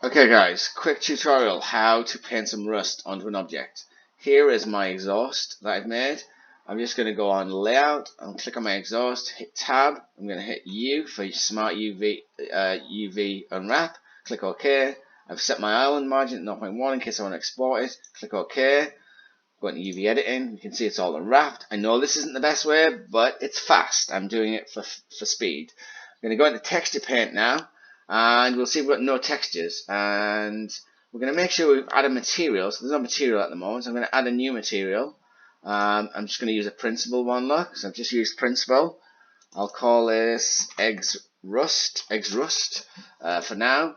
Okay guys, quick tutorial how to paint some rust onto an object. Here is my exhaust that I've made. I'm just going to go on layout and click on my exhaust, hit tab. I'm going to hit U for smart UV unwrap, click OK. I've set my island margin at 0.1 in case I want to export it, click OK. Go into UV editing, you can see it's all unwrapped. I know this isn't the best way, but it's fast. I'm doing it for speed. I'm going to go into texture paint now, and we'll see we've got no textures, and we're going to make sure we've added material. So there's no material at the moment, so I'm going to add a new material. I'm just going to use a principal one, look, so I've just used principal. I'll call this eggs rust for now,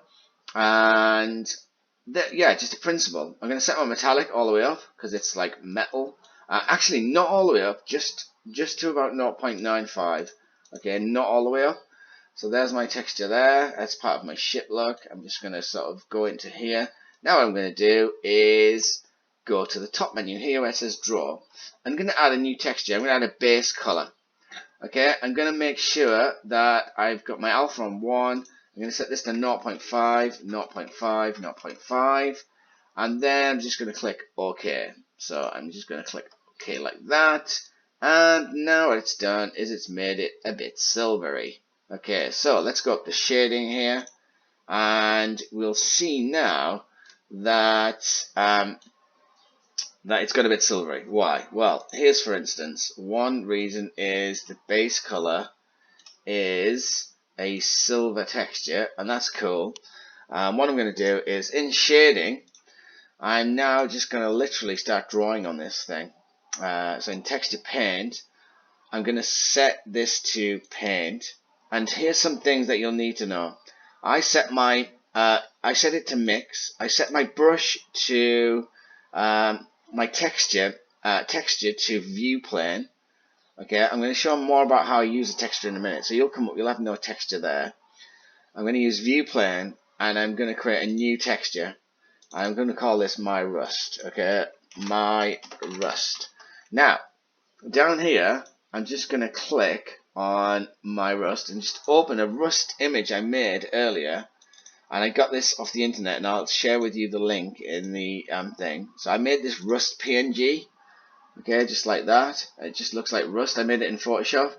and yeah, just a principal. I'm going to set my metallic all the way up because it's like metal. Actually, not all the way up, just to about 0.95. Okay, not all the way up. So there's my texture there. That's part of my ship look. I'm just going to sort of go into here. Now what I'm going to do is go to the top menu here where it says draw. I'm going to add a new texture. I'm going to add a base color. Okay, I'm going to make sure that I've got my alpha on 1. I'm going to set this to 0.5, 0.5, 0.5, and then I'm just going to click OK. So I'm just going to click OK like that, and now what it's done is it's made it a bit silvery. Okay, so let's go up to shading here, and we'll see now that that it's got a bit silvery. Why? Well, here's for instance, one reason is the base color is a silver texture, and that's cool. What I'm going to do is in shading, I'm now just going to literally start drawing on this thing. So in texture paint, I'm going to set this to paint, and here's some things that you'll need to know. I set it to mix. I set my brush to my texture to view plane. Okay, I'm going to show more about how I use a texture in a minute. So you'll have no texture there. I'm going to use view plane, and I'm going to create a new texture. I'm going to call this my rust. Okay, my rust. Now, down here, I'm just going to click on my rust and just open a rust image I made earlier. And I got this off the internet, and I'll share with you the link in the thing. So I made this rust PNG. Okay, just like that. It just looks like rust. I made it in Photoshop,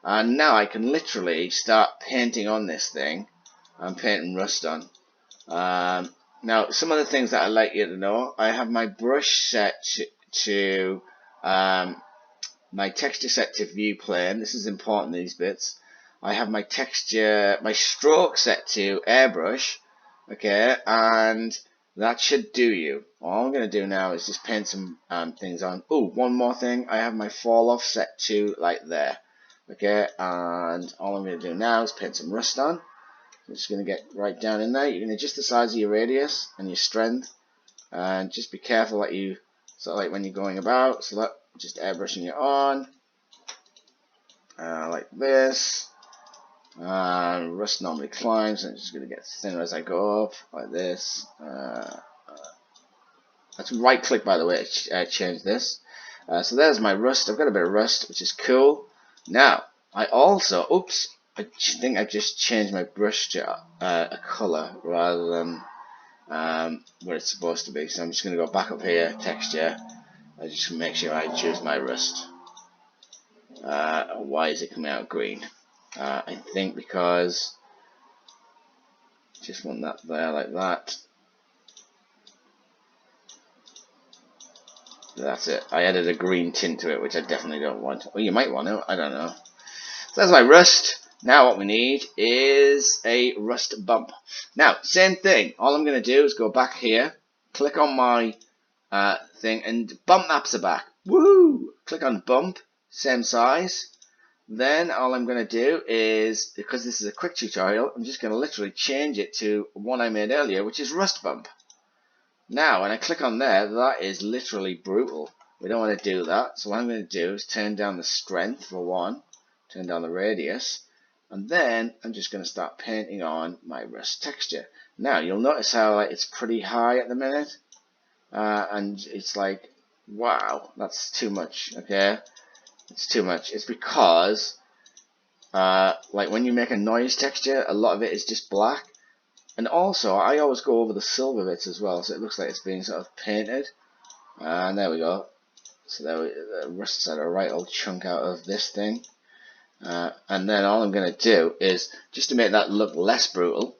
and now I can literally start painting on this thing. I'm painting rust on. Now, some of the things that I'd like you to know: I have my brush set to my texture set to view plane. This is important, these bits. I have my texture, my stroke set to airbrush. Okay, and that should do you. All I'm going to do now is just paint some things on. Oh, one more thing. I have my fall off set to like there. Okay, and all I'm going to do now is paint some rust on. I'm just going to get right down in there. You can adjust the size of your radius and your strength, and just be careful that you sort of like when you're going about. So that just airbrushing it on like this. Rust normally climbs, and it's just going to get thinner as I go up, like this. Let's right click, by the way, to change this. So there's my rust. I've got a bit of rust, which is cool. Now, I also, I think I just changed my brush to a color rather than where it's supposed to be. So I'm just going to go back up here, texture. I just make sure I choose my rust. Why is it coming out green? I think because just want that there like that. That's it. I added a green tint to it, which I definitely don't want. Well, you might want to. I don't know. So that's my rust. Now what we need is a rust bump. Now, same thing. All I'm going to do is go back here, click on my thing, and bump maps are back. Woo! Click on bump, same size. Then all I'm going to do is, because this is a quick tutorial, I'm just going to literally change it to one I made earlier, which is rust bump. Now, when I click on there, that is literally brutal. We don't want to do that. So what I'm going to do is turn down the strength for one, turn down the radius, and then I'm just going to start painting on my rust texture. Now, you'll notice how it's pretty high at the minute, and it's like, wow, that's too much. Okay. It's too much. It's because like when you make a noise texture, a lot of it is just black. And also, I always go over the silver bits as well, so it looks like it's being sort of painted. And there we go. So there the rust's had a right old chunk out of this thing. And then all I'm going to do is, just to make that look less brutal,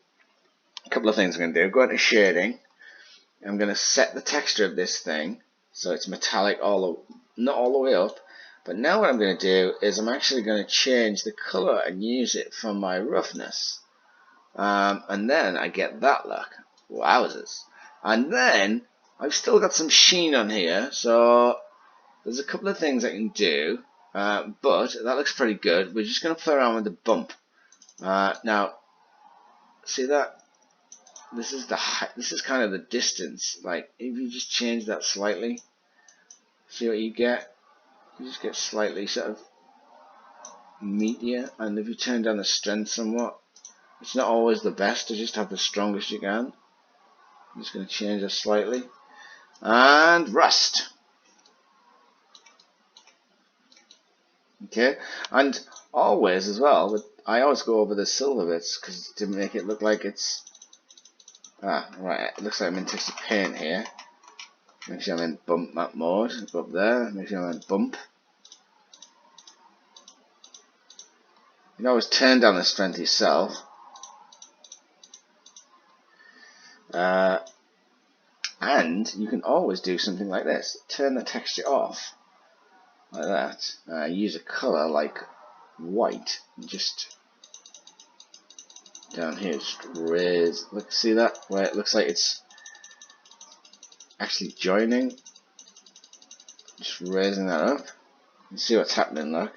a couple of things I'm going to do. Go into shading. I'm going to set the texture of this thing so it's metallic not all the way up. But now what I'm going to do is I'm actually going to change the color and use it for my roughness. And then I get that look. Wowzers. And then I've still got some sheen on here, so there's a couple of things I can do. But that looks pretty good. We're just going to play around with the bump. Now, see that? This is kind of the distance. Like, if you just change that slightly, see what you get? You just get slightly sort of meatier. And if you turn down the strength somewhat, it's not always the best to just have the strongest you can. I'm just going to change this slightly. And rust. Okay, and always as well, but I always go over the silver bits because to make it look like it's right. It looks like I'm in texture paint here. Make sure I'm in bump map mode. Go up there. Make sure I'm in bump. You can always turn down the strength yourself. And you can always do something like this. Turn the texture off. Like that. Use a color like white. Just down here, just raise. Look, see that? Where it looks like it's actually joining. Just raising that up. You see what's happening, look.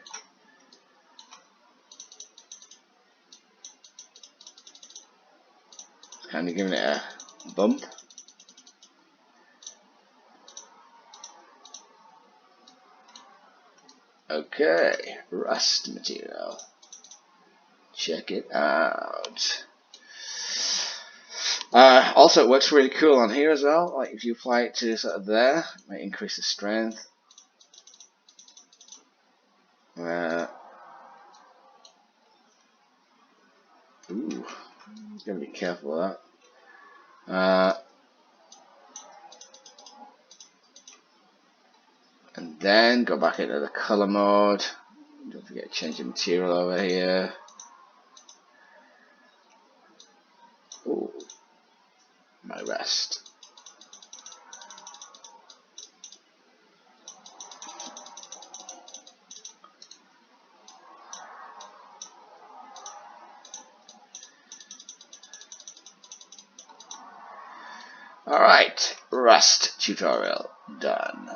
Kind of giving it a bump. Okay, rust material. Check it out. Also, it works really cool on here as well. Like if you apply it to sort of there, it might increase the strength. Ooh, gotta be careful of that. And then go back into the color mode. Don't forget to change the material over here. Ooh, my rest. Alright, rust tutorial done.